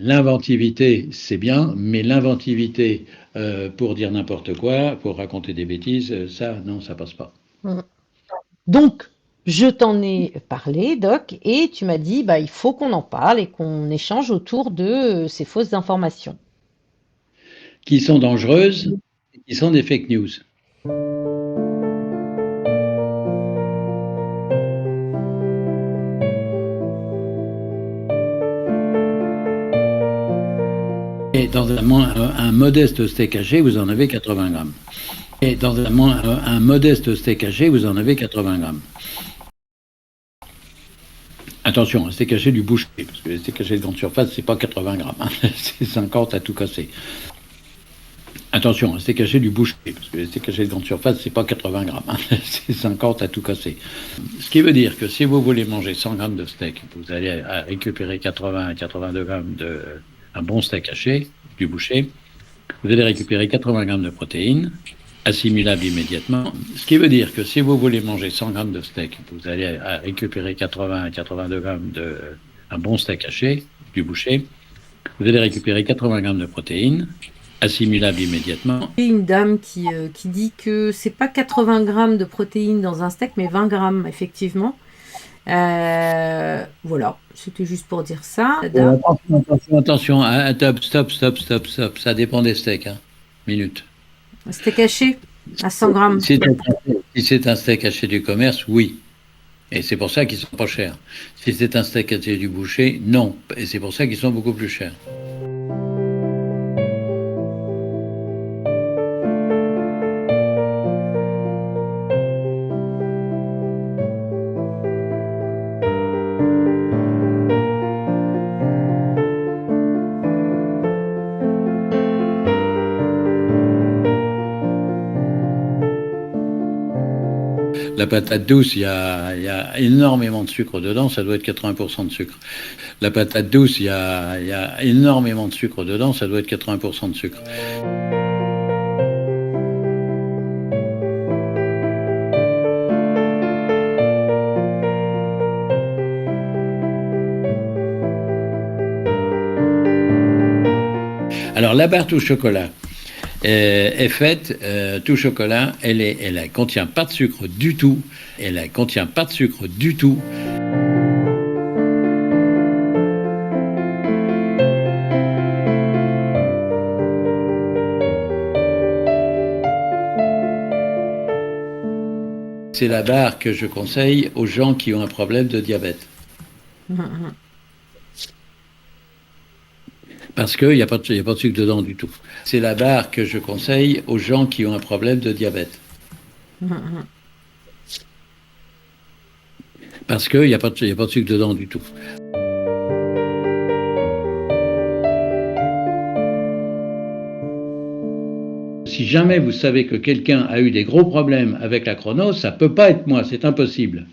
L'inventivité, c'est bien, mais l'inventivité pour dire n'importe quoi, pour raconter des bêtises, ça, non, ça passe pas. Mm. Donc, je t'en ai parlé, Doc, et tu m'as dit, bah, il faut qu'on en parle et qu'on échange autour de ces fausses informations. Qui sont dangereuses et qui sont des fake news. Et dans un modeste steak haché, vous en avez 80 grammes. Et dans un modeste steak haché, vous en avez 80 grammes. Attention, un steak haché du boucher, parce que les steaks hachés de grande surface, c'est pas 80 grammes, hein, c'est 50 à tout casser. Attention, un steak haché du boucher, parce que les steaks hachés de grande surface, c'est pas 80 grammes, hein, c'est 50 à tout casser. Ce qui veut dire que si vous voulez manger 100 grammes de steak, vous allez récupérer 80 à 82 grammes de un bon steak haché du boucher. Vous allez récupérer 80 grammes de protéines, assimilables immédiatement. Ce qui veut dire que si vous voulez manger 100 grammes de steak, vous allez récupérer 80 à 82 grammes de un bon steak haché du boucher. Vous allez récupérer 80 grammes de protéines, assimilables immédiatement. Et une dame qui dit que c'est pas 80 grammes de protéines dans un steak, mais 20 grammes, effectivement. Voilà, c'était juste pour dire ça. Attention, stop. Ça dépend des steaks. Hein. Minute. Steak haché à 100 grammes. Si c'est un steak haché du commerce, oui. Et c'est pour ça qu'ils sont pas chers. Si c'est un steak haché du boucher, non. Et c'est pour ça qu'ils sont beaucoup plus chers. La patate douce, il y a énormément de sucre dedans, ça doit être 80% de sucre. La patate douce, il y a énormément de sucre dedans, ça doit être 80% de sucre. Alors la barre tout chocolat est faite tout chocolat, elle contient pas de sucre du tout, elle contient pas de sucre du tout. C'est la barre que je conseille aux gens qui ont un problème de diabète. Parce qu'il n'y a, a pas de sucre dedans du tout. C'est la barre que je conseille aux gens qui ont un problème de diabète. Parce qu'il n'y a, pas de sucre dedans du tout. Si jamais vous savez que quelqu'un a eu des gros problèmes avec la chrono, ça peut pas être moi, c'est impossible.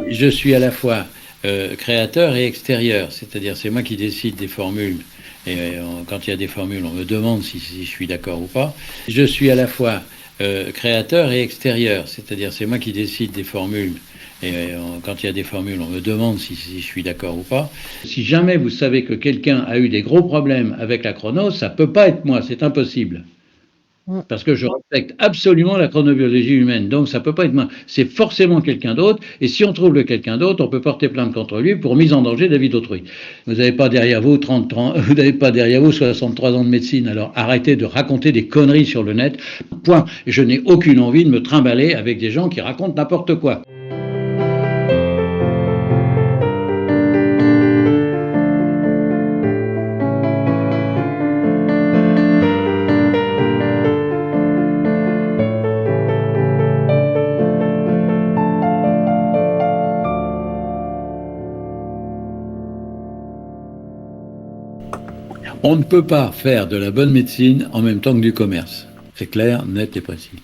Je suis à la fois créateur et extérieur, c'est-à-dire c'est moi qui décide des formules. Et quand il y a des formules, on me demande si je suis d'accord ou pas. Je suis à la fois créateur et extérieur, c'est-à-dire c'est moi qui décide des formules. Et quand il y a des formules, on me demande si je suis d'accord ou pas. Si jamais vous savez que quelqu'un a eu des gros problèmes avec la chrono, ça peut pas être moi, c'est impossible. Parce que je respecte absolument la chronobiologie humaine. Donc ça peut pas être moi. C'est forcément quelqu'un d'autre. Et si on trouve le quelqu'un d'autre, on peut porter plainte contre lui pour mise en danger de la vie d'autrui. Vous n'avez pas derrière vous 30, vous n'avez pas derrière vous 63 ans de médecine. Alors arrêtez de raconter des conneries sur le net. Point. Je n'ai aucune envie de me trimballer avec des gens qui racontent n'importe quoi. On ne peut pas faire de la bonne médecine en même temps que du commerce. C'est clair, net et précis.